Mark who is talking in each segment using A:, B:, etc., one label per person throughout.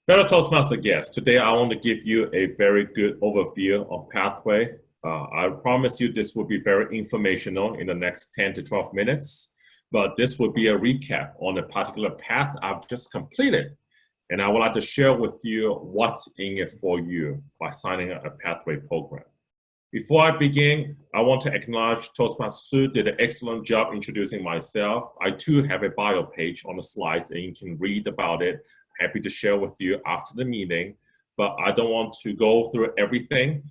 A: Fellow Toastmaster guests, today I want to give you a very good overview of Pathway. I promise you this will be very informational in the next 10 to 12 minutes, but this will be a recap on a particular path I've just completed. And I would like to share with you what's in it for you by signing up a Pathway program. Before I begin, I want to acknowledge Toastmaster Sue did an excellent job introducing myself. I too have a bio page on the slides and you can read about it. Happy to share with you after the meeting, but I don't want to go through everything.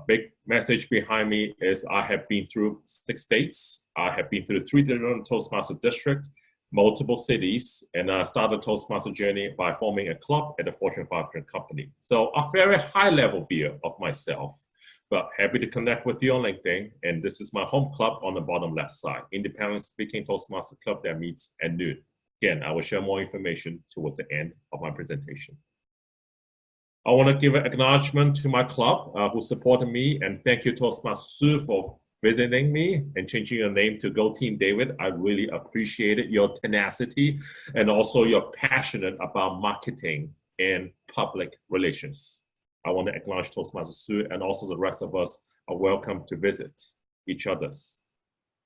A: Big message behind me is I have been through 6 states. I have been through 3 different Toastmaster districts, multiple cities, and I started Toastmaster journey by forming a club at a Fortune 500 company. So a very high level view of myself, but happy to connect with you on LinkedIn. And this is my home club on the bottom left side, Independent Speaking Toastmaster Club that meets at noon. Again, I will share more information towards the end of my presentation. I want to give an acknowledgement to my club who supported me, and thank you Toastmaster Sue for visiting me and changing your name to Go Team David. I really appreciated your tenacity and also your passionate about marketing and public relations. I want to acknowledge Toastmaster Sue, and also the rest of us are welcome to visit each other's.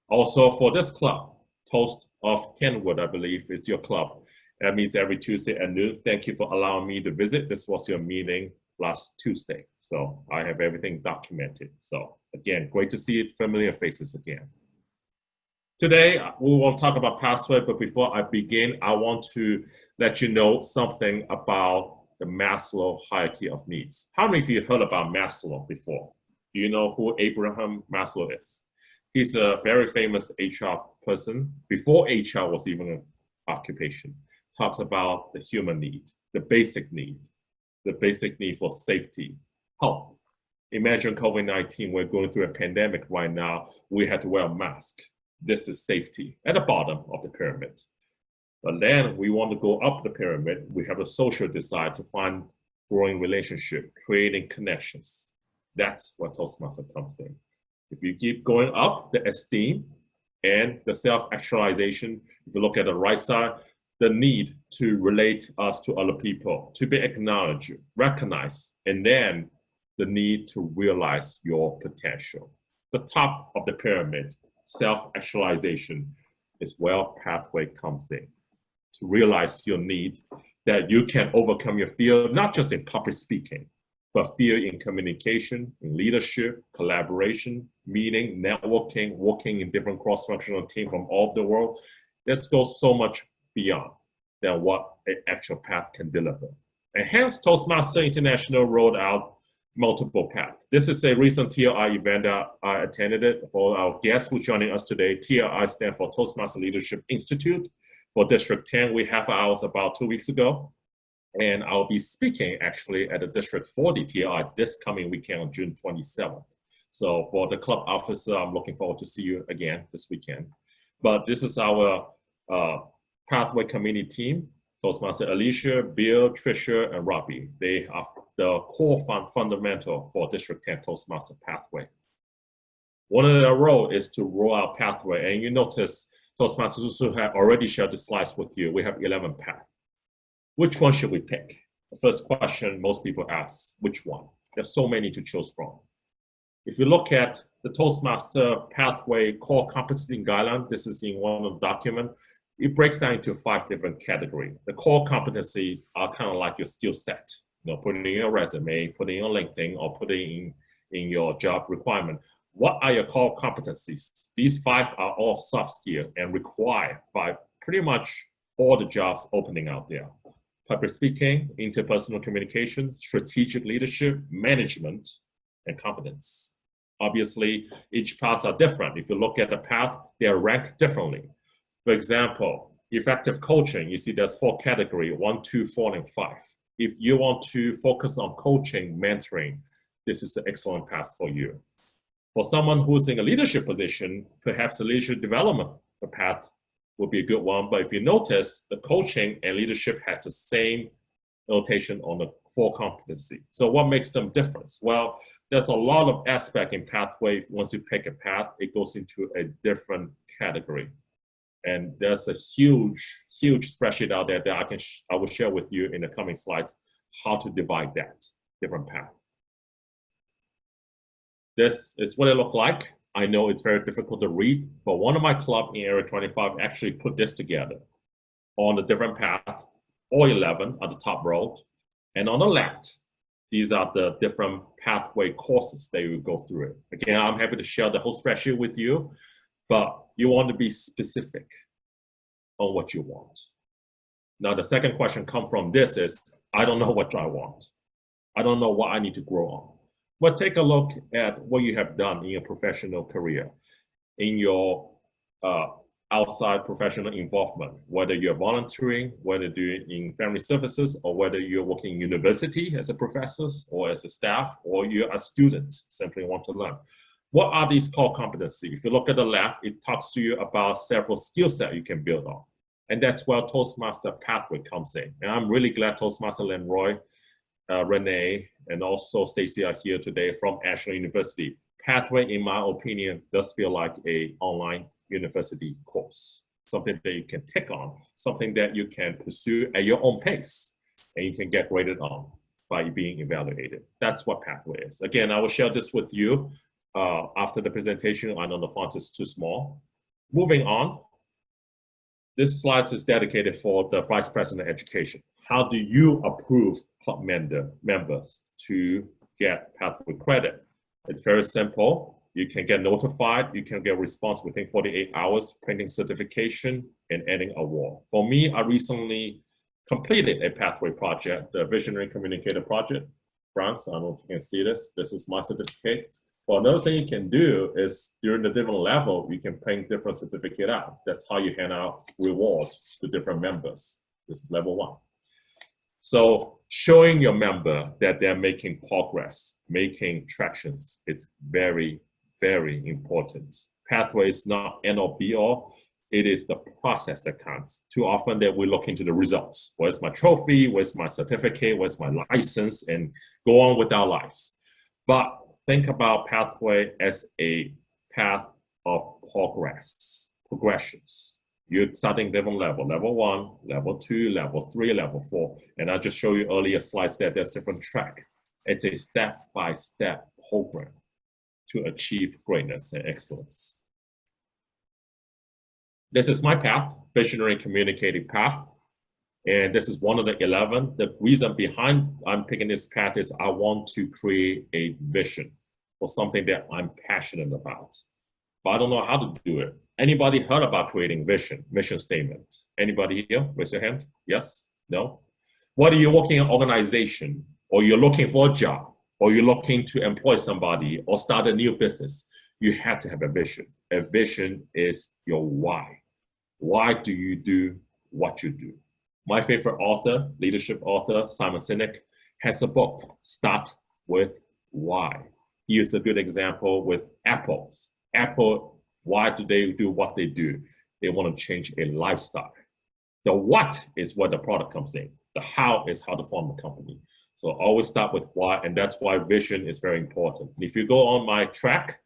A: Also for this club, Toast of Kenwood, I believe, is your club. That means every Tuesday at noon. Thank you for allowing me to visit. This was your meeting last Tuesday. So I have everything documented. So again, great to see familiar faces again. Today, we will talk about Pathway, but before I begin, I want to let you know something about the Maslow hierarchy of needs. How many of you heard about Maslow before? Do you know who Abraham Maslow is? He's a very famous HR person. Before HR was even an occupation, talks about the human need, the basic need for safety, health. Imagine COVID-19, we're going through a pandemic right now. We had to wear a mask. This is safety at the bottom of the pyramid. But then we want to go up the pyramid. We have a social desire to find growing relationship, creating connections. That's where Toastmaster comes in. If you keep going up, the esteem and the self-actualization, if you look at the right side, the need to relate us to other people, to be acknowledged, recognized, and then the need to realize your potential. The top of the pyramid, self-actualization, is where Pathway comes in. To realize your need, that you can overcome your fear, not just in public speaking, but fear in communication, in leadership, collaboration, meeting, networking, working in different cross-functional teams from all over the world. This goes so much beyond than what an actual path can deliver. And hence, Toastmaster International rolled out multiple paths. This is a recent TLI event that I attended for our guests who are joining us today. TLI stands for Toastmaster Leadership Institute. For District 10, we have ours about 2 weeks ago. And I'll be speaking actually at the District 40 TLI this coming weekend on June 27th. So for the club officer, I'm looking forward to see you again this weekend. But this is our Pathway community team, Toastmaster Alicia, Bill, Tricia, and Robbie. They are the core fundamental for District 10 Toastmaster Pathway. One of their roles is to roll out Pathway. And you notice Toastmaster Susu had already shared the slides with you. We have 11 paths. Which one should we pick? The first question most people ask, which one? There's so many to choose from. If you look at the Toastmaster Pathway Core Competency Guideline, this is in one of the documents, it breaks down into 5 different categories. The core competency are kind of like your skill set. Put it in your resume, put it in your LinkedIn, or put it in your job requirement. What are your core competencies? These 5 are all soft skills and required by pretty much all the jobs opening out there. Public speaking, interpersonal communication, strategic leadership, management, and competence. Obviously, each path are different. If you look at the path, they are ranked differently. For example, effective coaching, you see there's 4 categories, 1, 2, 4, and 5. If you want to focus on coaching, mentoring, this is an excellent path for you. For someone who's in a leadership position, perhaps the leadership development path would be a good one. But if you notice, the coaching and leadership has the same notation on the 4 competency. So what makes them different? Well, there's a lot of aspect in Pathway. Once you pick a path, it goes into a different category. And there's a huge spreadsheet out there that I will share with you in the coming slides how to divide that different path. This is what it looked like. I know it's very difficult to read, but one of my club in Area 25 actually put this together on the different path, or 11 at the top row. And on the left, these are the different pathway courses that you go through it. Again, I'm happy to share the whole spreadsheet with you, but you want to be specific on what you want. Now, the second question comes from this is, I don't know what I want. I don't know what I need to grow on. But take a look at what you have done in your professional career, in your outside professional involvement, whether you're volunteering, whether you're in family services, or whether you're working in university as a professor or as a staff, or you're a student, simply want to learn. What are these core competencies? If you look at the left, it talks to you about several skill sets you can build on. And that's where Toastmaster Pathway comes in. And I'm really glad Toastmaster Lenroy, Renee, and also Stacy are here today from Ashland University. Pathway, in my opinion, does feel like an online university course, something that you can take on, something that you can pursue at your own pace, and you can get graded on by being evaluated. That's what Pathway is. Again, I will share this with you after the presentation. I know the font is too small. Moving on, this slide is dedicated for the Vice President of Education. How do you approve club members to get Pathway credit? It's very simple. You can get notified. You can get a response within 48 hours, printing certification, and adding award. For me, I recently completed a Pathway project, the Visionary Communicator Project. France, I don't know if you can see this. This is my certificate. Well, another thing you can do is during the different level, you can print different certificate out. That's how you hand out rewards to different members. This is level 1. So showing your member that they're making progress, making tractions, is very, very important. Pathway is not end or be all. It is the process that counts. Too often that we look into the results. Where's my trophy? Where's my certificate? Where's my license? And go on with our lives. But think about Pathway as a path of progressions. You're starting different level 1, level 2, level 3, level 4. And I just showed you earlier slides that there's different track. It's a step-by-step program to achieve greatness and excellence. This is my path, Visionary Communicating Path. And this is one of the 11. The reason behind I'm picking this path is I want to create a vision for something that I'm passionate about. But I don't know how to do it. Anybody heard about creating mission statement? Anybody here? Raise your hand. Yes? No? Whether you're working in an organization, or you're looking for a job, or you're looking to employ somebody, or start a new business, you have to have a vision. A vision is your why. Why do you do what you do? My favorite author, leadership author, Simon Sinek, has a book, Start With Why. He used a good example with Apple. Apple, why do they do what they do? They want to change a lifestyle. The what is where the product comes in. The how is how to form a company. So always start with why, and that's why vision is very important. If you go on my track,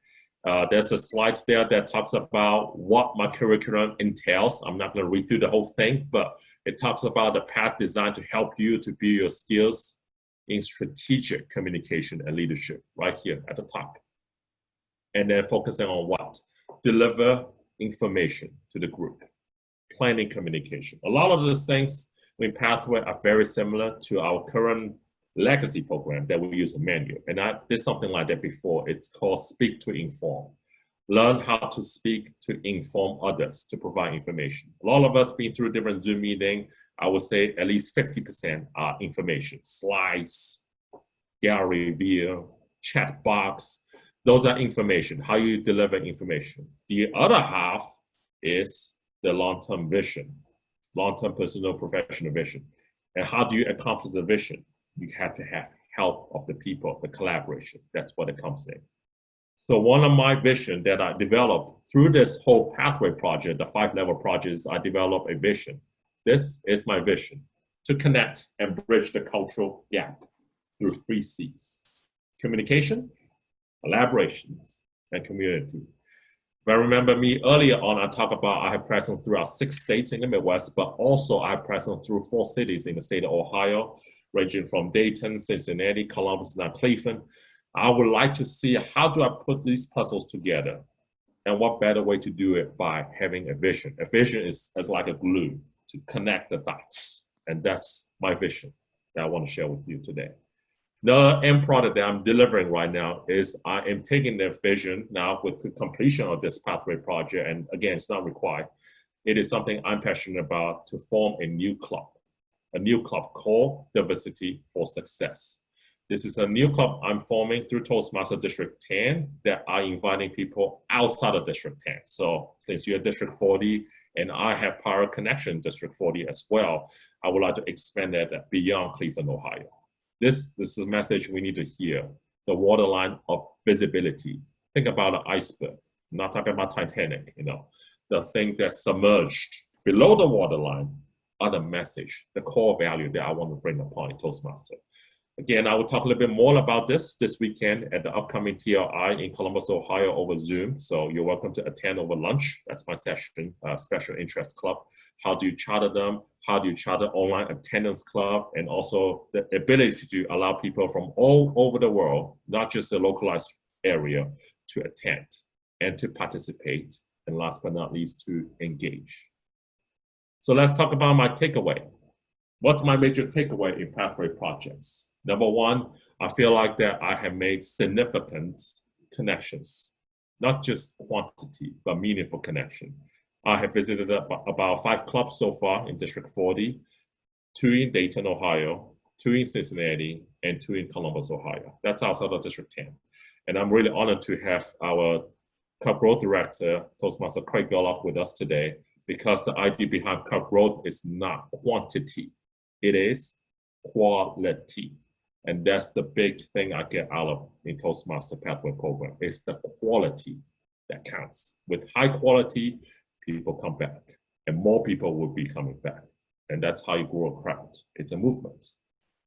A: there's a slide there that talks about what my curriculum entails. I'm not going to read through the whole thing, but it talks about the path designed to help you to build your skills in strategic communication and leadership, right here at the top. And then focusing on what? Deliver information to the group. Planning communication. A lot of those things in Pathway are very similar to our current legacy program that we use in Manual. And I did something like that before. It's called Speak to Inform. Learn how to speak to inform others, to provide information. A lot of us been through different Zoom meetings. I would say at least 50% are information. Slides, gallery view, chat box. Those are information, how you deliver information. The other half is the long-term vision, long-term personal professional vision. And how do you accomplish the vision? You have to have help of the people, the collaboration. That's what it comes in. So one of my vision that I developed through this whole Pathway project, the 5-level projects, I developed a vision. This is my vision, to connect and bridge the cultural gap through 3 C's: communication, collaborations, and community. If I remember me earlier on, I talked about I have presence throughout 6 states in the Midwest, but also I have presence through 4 cities in the state of Ohio. ranging from Dayton, Cincinnati, Columbus, and Cleveland. I would like to see how do I put these puzzles together, and what better way to do it by having a vision. A vision is like a glue to connect the dots, and that's my vision that I want to share with you today. The end product that I'm delivering right now is I am taking their vision now with the completion of this pathway project, and again, it's not required. It is something I'm passionate about, to form a new club called Diversity for Success. This is a new club I'm forming through Toastmasters District 10 that are inviting people outside of District 10. So since you're District 40 and I have prior connection District 40 as well, I would like to expand that beyond Cleveland, Ohio. This is a message we need to hear, the waterline of visibility. Think about an iceberg, I'm not talking about Titanic, the thing that's submerged below the waterline are the message, the core value that I want to bring upon in Toastmasters. Again, I will talk a little bit more about this weekend at the upcoming TLI in Columbus, Ohio over Zoom. So you're welcome to attend over lunch. That's my session, Special Interest Club. How do you charter them? How do you charter online attendance club? And also the ability to allow people from all over the world, not just a localized area, to attend and to participate. And last but not least, to engage. So let's talk about my takeaway. What's my major takeaway in Pathway projects? Number one, I feel like that I have made significant connections, not just quantity, but meaningful connection. I have visited about 5 clubs so far in District 40, 2 in Dayton, Ohio, 2 in Cincinnati, and 2 in Columbus, Ohio. That's outside of District 10. And I'm really honored to have our Club Growth Director, Toastmaster Craig Gollock, with us today, because the idea behind Club Growth is not quantity, it is quality. And that's the big thing I get out of in Toastmaster Pathway program. It's the quality that counts. With high quality, people come back, and more people will be coming back. And that's how you grow a crowd. It's a movement.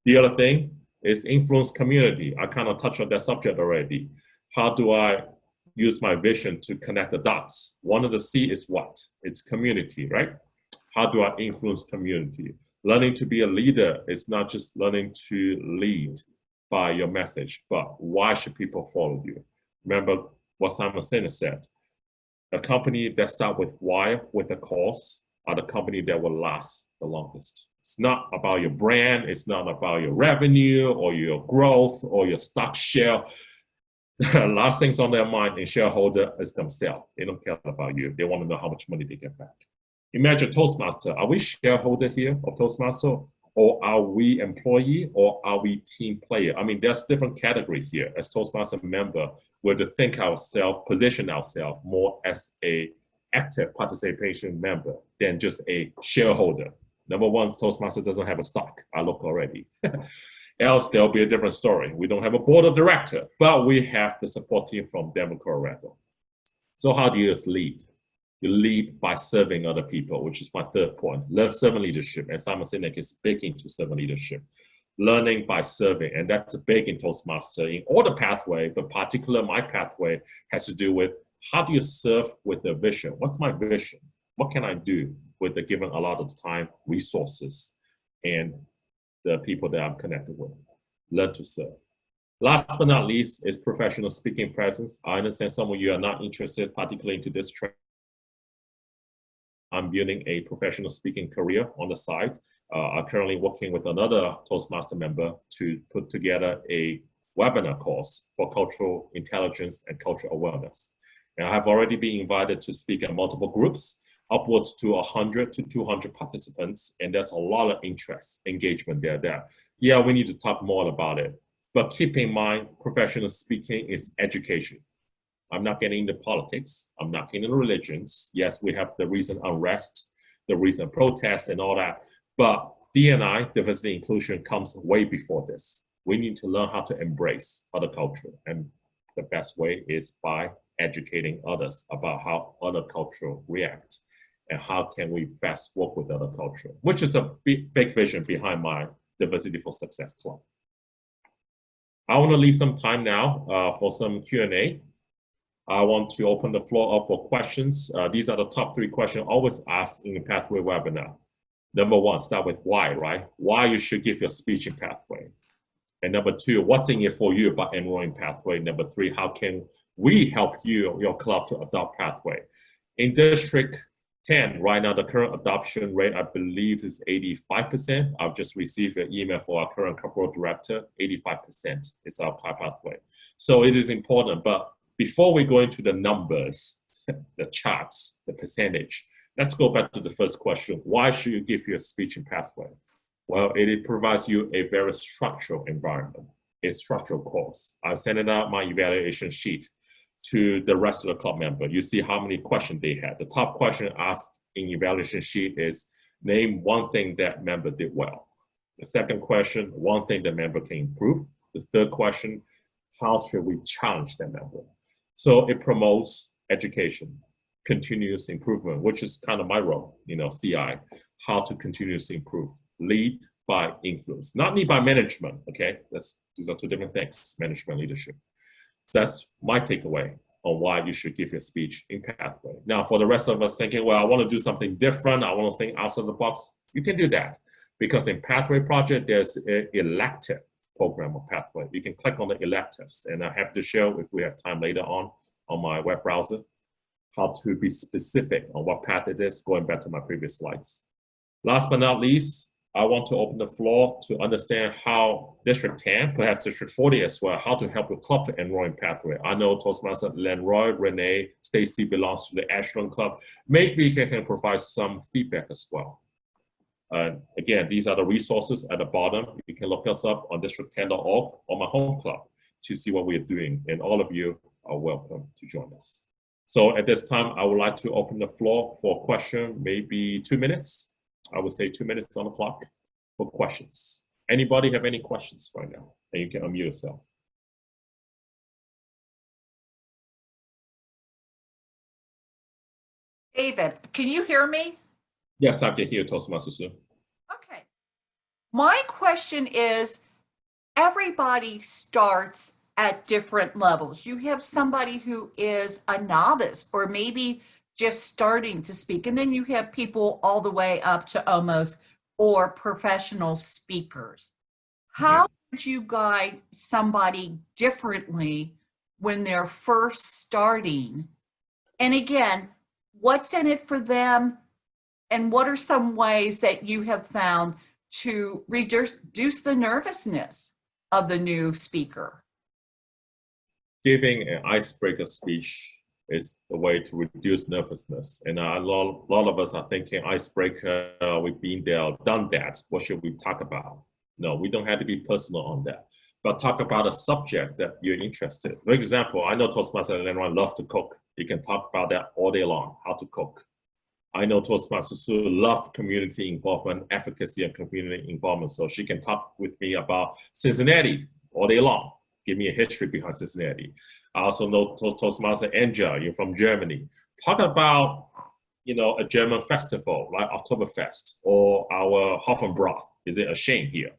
A: The other thing is influence community. I kind of touched on that subject already. How do I use my vision to connect the dots? One of the C is what? It's community, right? How do I influence community? Learning to be a leader is not just learning to lead by your message, but why should people follow you? Remember what Simon Sinek said, a company that starts with why, with a cause, are the company that will last the longest. It's not about your brand, it's not about your revenue or your growth or your stock share. The last things on their mind in shareholder is themselves. They don't care about you. They want to know how much money they get back. Imagine Toastmaster. Are we shareholder here of Toastmaster, or are we employee, or are we team player? I mean, there's different category here. As Toastmaster member, we're to think ourselves, position ourselves more as a active participation member than just a shareholder. Number one, Toastmaster doesn't have a stock. I look already. Else there'll be a different story. We don't have a board of director, but we have the support team from Denver, Colorado. So how do you lead? You lead by serving other people, which is my third point. Servant leadership, and Simon Sinek is big into servant leadership. Learning by serving, and that's big in Toastmaster. In all the pathway, but particularly my pathway has to do with how do you serve with a vision? What's my vision? What can I do with the given a lot of time, resources, and the people that I'm connected with? Learn to serve. Last but not least is professional speaking presence. I understand some of you are not interested particularly into this trend. I'm building a professional speaking career on the side. I'm currently working with another Toastmaster member to put together a webinar course for cultural intelligence and cultural awareness. And I have already been invited to speak at multiple groups, upwards to 100 to 200 participants. And there's a lot of interest, engagement there. Yeah, we need to talk more about it. But keep in mind, professional speaking is education. I'm not getting into politics. I'm not getting into religions. Yes, we have the recent unrest, the recent protests and all that. But D&I, diversity inclusion, comes way before this. We need to learn how to embrace other culture. And the best way is by educating others about how other culture react and how can we best work with other culture, which is a big vision behind my Diversity for Success Club. I want to leave some time now for some Q&A. I want to open the floor up for questions. These are the top 3 questions always asked in the Pathway webinar. Number one, start with why, right? Why you should give your speech in pathway. And number two, what's in it for you about enrolling pathway? Number three, how can we help you, your club, to adopt pathway? In District 10, right now, the current adoption rate, I believe, is 85%. I've just received an email for our current corporal director, 85% is our pathway. So it is important. But before we go into the numbers, the charts, the percentage, let's go back to the first question. Why should you give your speech in pathway? Well, it provides you a very structural environment, a structural course. I sent out my evaluation sheet to the rest of the club member. You see how many questions they had. The top question asked in evaluation sheet is, name one thing that member did well. The second question, one thing the member can improve. The third question, how should we challenge that member? So it promotes education, continuous improvement, which is kind of my role, CI, how to continuously improve. Lead by influence, not lead by management, okay? These are two different things, management, leadership. That's my takeaway on why you should give your speech in pathway. Now, for the rest of us thinking, well, I want to do something different, I want to think outside the box, you can do that. Because in Pathway Project, there's an elective program of pathway. You can click on the electives, and I have to show, if we have time later on my web browser, how to be specific on what path it is, going back to my previous slides. Last but not least, I want to open the floor to understand how District 10, perhaps District 40 as well, how to help your club to enroll in pathway. I know Toastmaster Lenroy, Renee, Stacy belongs to the Ashland Club. Maybe you can provide some feedback as well. Again, these are the resources at the bottom. You can look us up on district10.org or my home club to see what we're doing. And all of you are welcome to join us. So at this time, I would like to open the floor for a question, maybe 2 minutes. I would say 2 minutes on the clock for questions. Anybody have any questions right now? And you can unmute yourself.
B: David, can you hear me?
A: Yes, I can hear Toastmaster Sue.
B: Okay. My question is, everybody starts at different levels. You have somebody who is a novice or maybe just starting to speak, and then you have people all the way up to almost or professional speakers. How would you guide somebody differently when they're first starting? And again, what's in it for them? And what are some ways that you have found to reduce the nervousness of the new speaker?
A: Giving an icebreaker speech is the way to reduce nervousness. And a lot of us are thinking, icebreaker, we've been there, done that. What should we talk about? No, we don't have to be personal on that. But talk about a subject that you're interested in. For example, I know Toastmaster and everyone love to cook. You can talk about that all day long, how to cook. I know Toastmaster Sue love community involvement, advocacy, and community involvement. So she can talk with me about Cincinnati all day long. Give me a history behind Cincinnati. I also know Toastmaster Anja, you're from Germany. Talk about, a German festival like Oktoberfest or our Hofenbrot. Is it a shame here?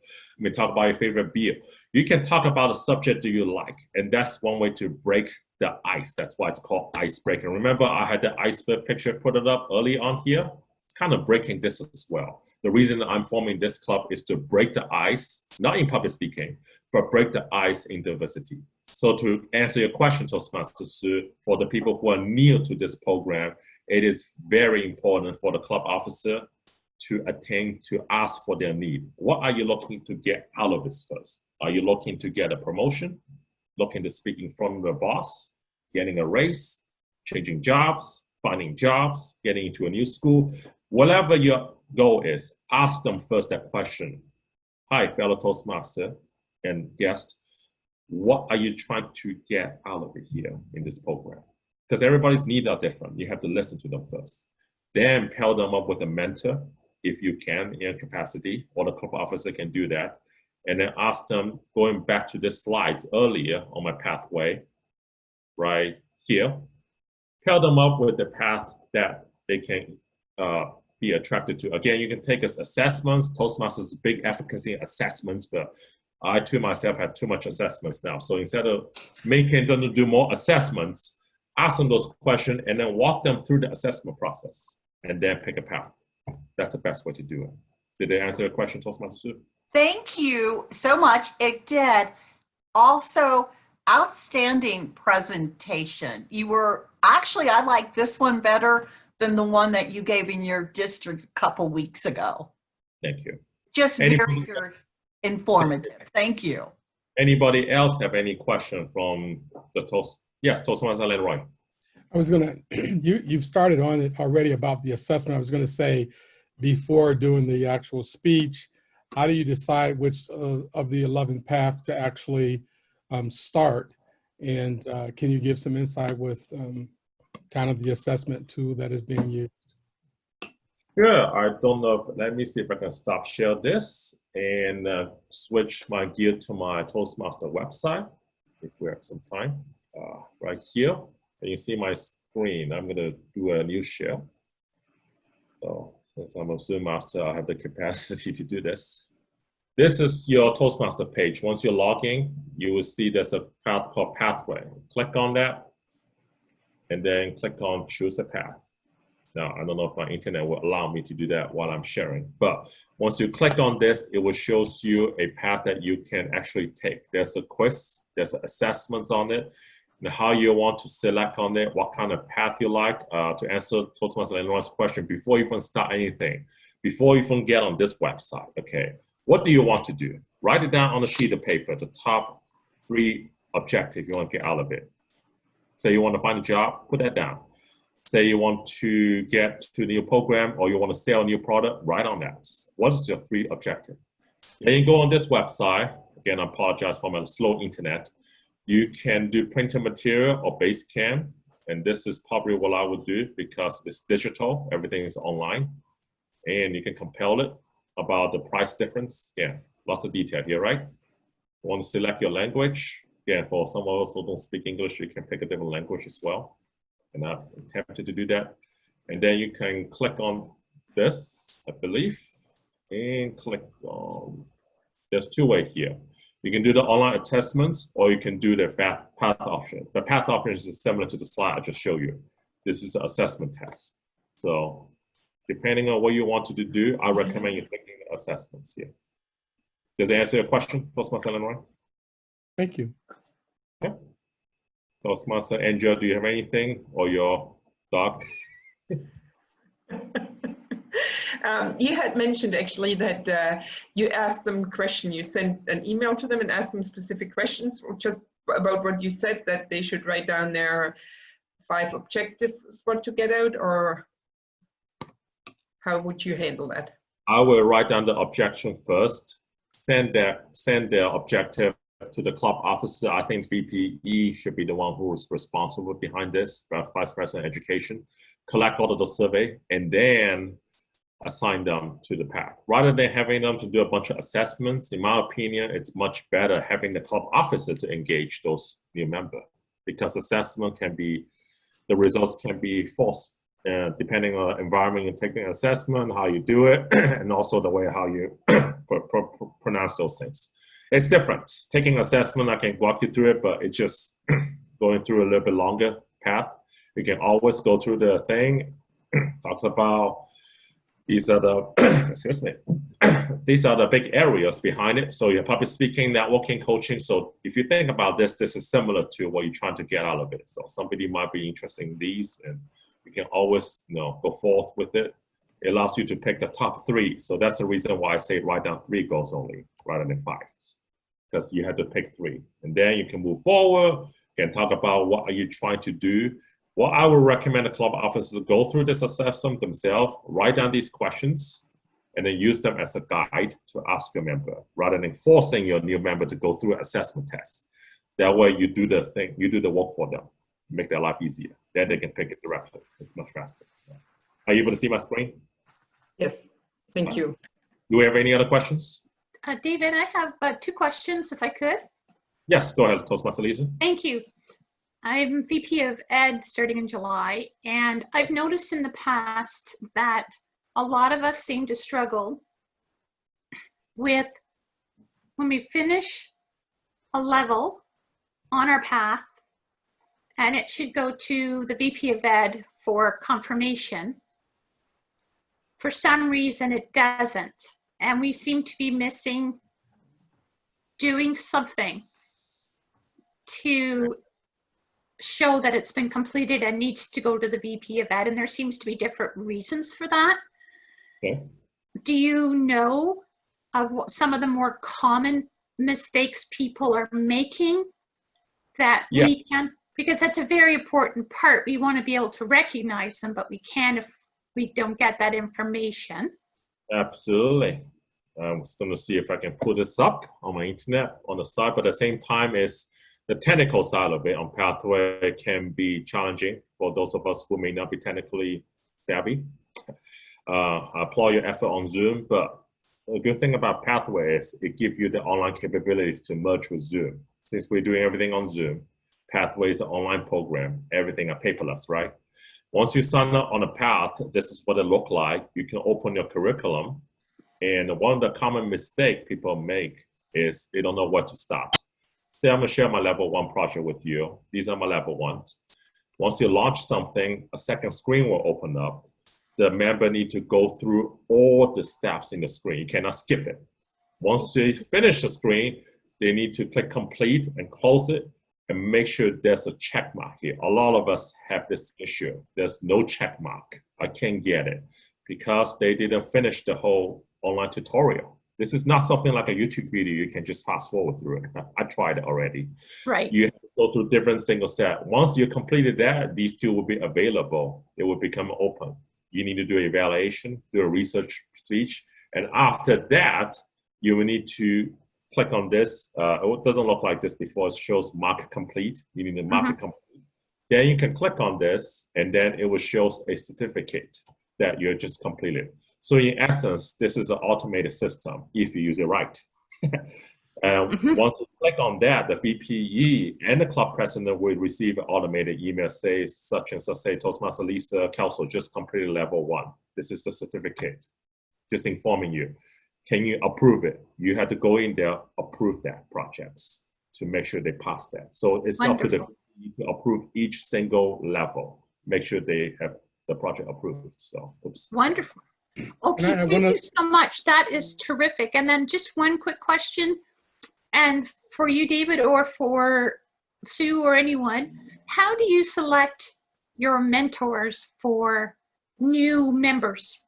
A: Talk about your favorite beer. You can talk about a subject that you like, and that's one way to break the ice. That's why it's called icebreaker. Remember, I had the iceberg picture put it up early on here. It's kind of breaking this as well. The reason I'm forming this club is to break the ice, not in public speaking, but break the ice in diversity. So to answer your question, Toastmaster Sue, for the people who are new to this program, it is very important for the club officer to attend to ask for their need. What are you looking to get out of this first? Are you looking to get a promotion? Looking to speak in front of the boss? Getting a raise? Changing jobs? Finding jobs? Getting into a new school? Whatever your goal is, ask them first that question. Hi, fellow Toastmaster and guest. What are you trying to get out of it here in this program? Because everybody's needs are different. You have to listen to them first. Then pair them up with a mentor, if you can, in capacity, or the club officer can do that. And then ask them, going back to the slides earlier on my pathway, right here, pair them up with the path that they can be attracted to. Again, you can take us assessments. Toastmasters is big advocacy assessments, but I too myself have too much assessments now. So instead of making them do more assessments, ask them those questions and then walk them through the assessment process and then pick a path. That's the best way to do it. Did they answer your question, Toastmaster Sue?
B: Thank you so much. It did. Also, outstanding presentation. You were actually, I like this one better than the one that you gave in your district a couple weeks ago.
A: Thank you.
B: Just
A: Anybody,
B: very informative. Thank you.
A: anybody else have any question from the Toast? Yes, Toastmaster Leroy.
C: I was gonna, you've started on it already about the assessment. I was gonna say, before doing the actual speech, how do you decide which of the 11 paths to actually start? And can you give some insight with kind of the assessment tool that is being used?
A: Yeah, I don't know. Let me see if I can stop share this and switch my gear to my Toastmaster website if we have some time. Right here, and you see my screen. I'm going to do a new share. So since I'm a Zoom master, I have the capacity to do this. This is your Toastmaster page. Once you log in, you will see there's a path called Pathway. Click on that, and then click on Choose a Path. Now, I don't know if my internet will allow me to do that while I'm sharing, but once you click on this, it will show you a path that you can actually take. There's a quiz, there's assessments on it, and how you want to select on it, what kind of path you like to answer Toastmaster Illinois' question before you even start anything, before you even get on this website, okay? What do you want to do? Write it down on a sheet of paper, the top 3 objectives you want to get out of it. Say you want to find a job, put that down. Say you want to get to a new program or you want to sell a new product, write on that. What is your 3 objectives? Then you go on this website. Again, I apologize for my slow internet. You can do printed material or Basecamp, and this is probably what I would do because it's digital, everything is online, and you can compare it about the price difference. Yeah, lots of detail here, right? You want to select your language. Again, for some of us who don't speak English, you can pick a different language as well. And I'm tempted to do that. And then you can click on this, I believe, and click on, there's 2 ways here. You can do the online assessments or you can do the path option. The path option is similar to the slide I just showed you. This is an assessment test. So depending on what you want to do, I recommend you taking the assessments here. Does that answer your question, Toastmaster Illinois?
C: Thank you.
A: Yeah. Toastmaster Angel, do you have anything, or your dog?
D: You had mentioned actually that you asked them a question. You sent an email to them and asked them specific questions, or just about what you said, that they should write down their 5 objectives, what to get out, or how would you handle that?
A: I will write down the objection first, send their objective to the club officer. I think VPE should be the one who is responsible behind this, Vice President Education, collect all of the survey, and then assign them to the path. Rather than having them to do a bunch of assessments, in my opinion, it's much better having the club officer to engage those new members, because assessment can be, the results can be false, depending on the environment you're taking assessment, how you do it, and also the way how you pronounce those things. It's different. Taking assessment, I can walk you through it, but it's just going through a little bit longer path. You can always go through the thing. Talks about these are the excuse me. These are the big areas behind it. So you're public speaking, networking, coaching. So if you think about this, this is similar to what you're trying to get out of it. So somebody might be interested in these, and you can always go forth with it. It allows you to pick the top 3. So that's the reason why I say write down 3 goals only rather than 5. Because you have to pick 3. And then you can move forward, can talk about what are you trying to do. What I would recommend the club officers go through this assessment themselves, write down these questions, and then use them as a guide to ask your member, rather than forcing your new member to go through an assessment test. That way you do the thing, you do the work for them, make their life easier. Then they can pick it directly. It's much faster. Are you able to see my screen?
D: Yes, thank you.
A: Do we have any other questions?
E: David, I have 2 questions, if I could.
A: Yes, go ahead, Toastmaster Lisa.
E: Thank you. I'm VP of Ed starting in July, and I've noticed in the past that a lot of us seem to struggle with when we finish a level on our path, and it should go to the VP of Ed for confirmation. for some reason it doesn't. And we seem to be missing doing something to show that it's been completed and needs to go to the VP of Ed. And there seems to be different reasons for that.
A: Okay.
E: Do you know of what some of the more common mistakes people are making that
A: Yeah.
E: we can, because that's a very important part. We want to be able to recognize them, but we can't if we don't get that information.
A: Absolutely. I'm just going to see if I can put this up on my internet on the side, but at the same time is the technical side of it on Pathway can be challenging for those of us who may not be technically savvy. I applaud your effort on Zoom, but the good thing about Pathway is it gives you the online capabilities to merge with Zoom. Since we're doing everything on Zoom, Pathway is an online program, everything are paperless, right? Once you sign up on a path, this is what it looks like. You can open your curriculum. And one of the common mistakes people make is they don't know where to start. Say I'm gonna share my level 1 project with you. These are my level 1s. Once you launch something, a second screen will open up. The member need to go through all the steps in the screen. You cannot skip it. Once they finish the screen, they need to click complete and close it and make sure there's a check mark here. A lot of us have this issue. There's no check mark. I can't get it because they didn't finish the whole online tutorial. This is not something like a YouTube video. You can just fast forward through it. I tried it already.
E: Right.
A: You have to go through different single steps. Once you completed that, these two will be available. It will become open. You need to do an evaluation, do a research speech. And after that, you will need to click on this. It doesn't look like this before. It shows mark complete. You need to mark it complete. Then you can click on this, and then it will show a certificate that you just completed. So in essence, this is an automated system if you use it right. Once you click on that, the VPE and the club president will receive an automated email, say such and such, say Toastmaster Lisa Kelso just completed level 1. This is the certificate, just informing you. Can you approve it? You have to go in there, approve that projects to make sure they pass that. So it's up to the VPE to approve each single level, make sure they have the project approved. So, oops.
E: Wonderful. Okay, thank you so much. That is terrific. And then just one quick question, and for you, David, or for Sue or anyone, how do you select your mentors for new members?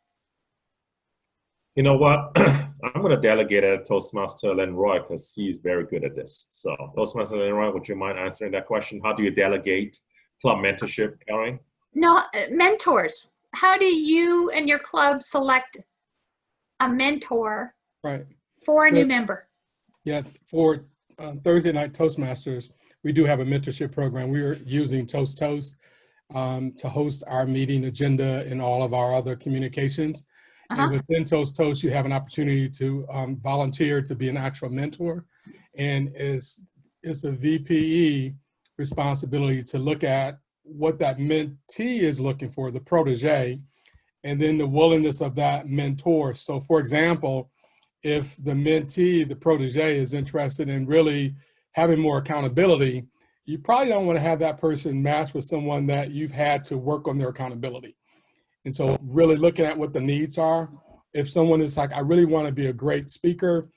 A: You know what? I'm going to delegate it to Toastmaster Len Roy because he's very good at this. So, Toastmaster Len Roy, would you mind answering that question? How do you delegate club mentorship, Karen?
E: No, mentors. How do you and your club select a mentor for a new member?
C: Yeah, for Thursday Night Toastmasters, we do have a mentorship program. We are using Toast to host our meeting agenda and all of our other communications. And within Toast, you have an opportunity to volunteer to be an actual mentor. And it's a VPE responsibility to look at what that mentee is looking for, the protege, and then the willingness of that mentor. So for example, if the mentee, the protege, is interested in really having more accountability, you probably don't want to have that person match with someone that you've had to work on their accountability. And so really looking at what the needs are. If someone is like, I really want to be a great speaker,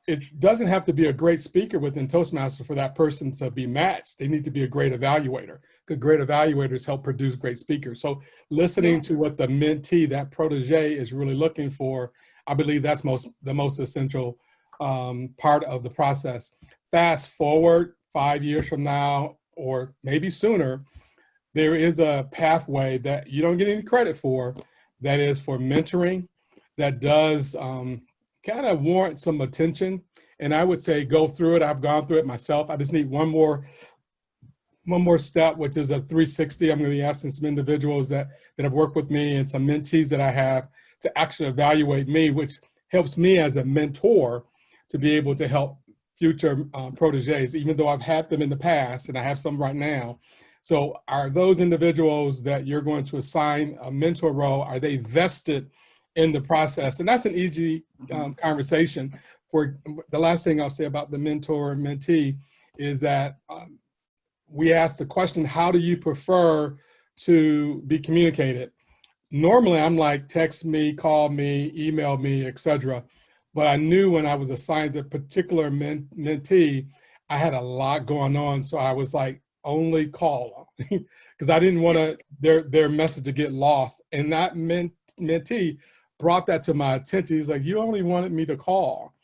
C: it doesn't have to be a great speaker within Toastmasters for that person to be matched. They need to be a great evaluator, because great evaluators help produce great speakers. So listening to what the mentee, that protege, is really looking for, I believe that's the most essential part of the process. Fast forward 5 years from now, or maybe sooner, there is a pathway that you don't get any credit for, that is for mentoring, that does kind of warrant some attention. And I would say go through it. I've gone through it myself. I just need one more step, which is a 360. I'm going to be asking some individuals that have worked with me and some mentees that I have to actually evaluate me, which helps me as a mentor to be able to help future proteges, even though I've had them in the past and I have some right now. So are those individuals that you're going to assign a mentor role, are they vested in the process? And that's an easy conversation. For the last thing I'll say about the mentor and mentee is that we ask the question, how do you prefer to be communicated? normally I'm like, text me, call me, email me, etc. But I knew when I was assigned a particular mentee, I had a lot going on. So I was like, only call because I didn't want their message to get lost. And that mentee brought that to my attention. He's like, you only wanted me to call.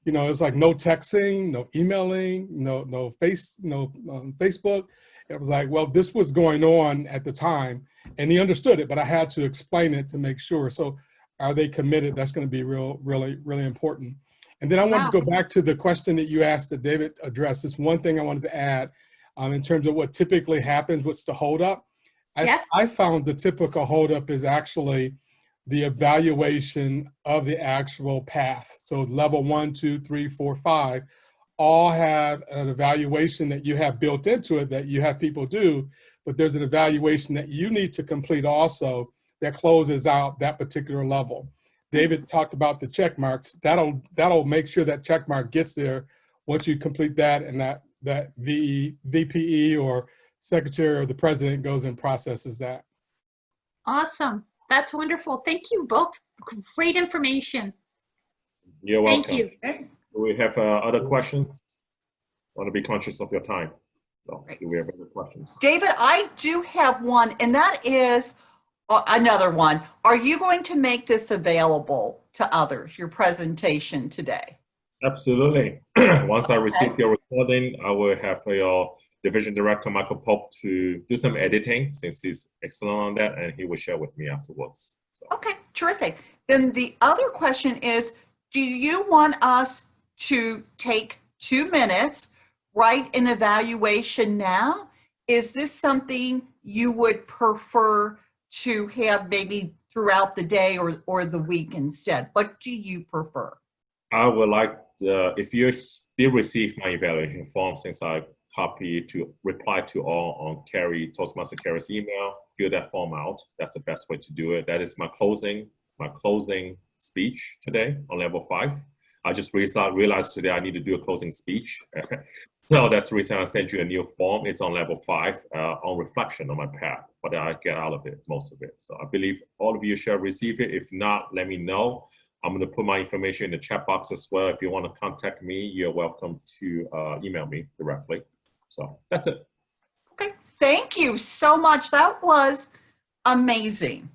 C: You know, it's like no texting, no emailing, no Facebook. It was like, well, this was going on at the time, and he understood it, but I had to explain it to make sure. So, are they committed? That's going to be really important. And then I wanted to go back to the question that you asked that David addressed. This one thing I wanted to add in terms of what typically happens. What's the holdup?
E: Yes.
C: I found the typical holdup is actually the evaluation of the actual path. So level 1, 2, 3, 4, 5 all have an evaluation that you have built into it that you have people do, but there's an evaluation that you need to complete also that closes out that particular level. David talked about the check marks. That'll make sure that check mark gets there once you complete that, and that VPE or secretary or the president goes and processes that.
E: Awesome. That's wonderful. Thank you both. Great information.
A: You're welcome.
E: Thank you.
A: Do we have other questions? Want to be conscious of your time. So, do we have other questions?
B: David, I do have one, and that is another one. Are you going to make this available to others, your presentation today?
A: Absolutely. Once I receive your recording, I will have your Division Director, Michael Pope, to do some editing since he's excellent on that, and he will share with me afterwards. So.
B: Okay, terrific. Then the other question is, do you want us to take 2 minutes, write an evaluation now? Is this something you would prefer to have maybe throughout the day or the week instead? What do you prefer?
A: I would like, if you did receive my evaluation form, since I copy to reply to all on Toastmaster Carrie's email, fill that form out. That's the best way to do it. That is my closing speech today on level 5. I just realized today I need to do a closing speech. So that's the reason I sent you a new form. It's on level 5 on reflection on my path, but I get out of it, most of it. So I believe all of you shall receive it. If not, let me know. I'm going to put my information in the chat box as well. If you want to contact me, you're welcome to email me directly. So that's it.
B: Okay, thank you so much. That was amazing.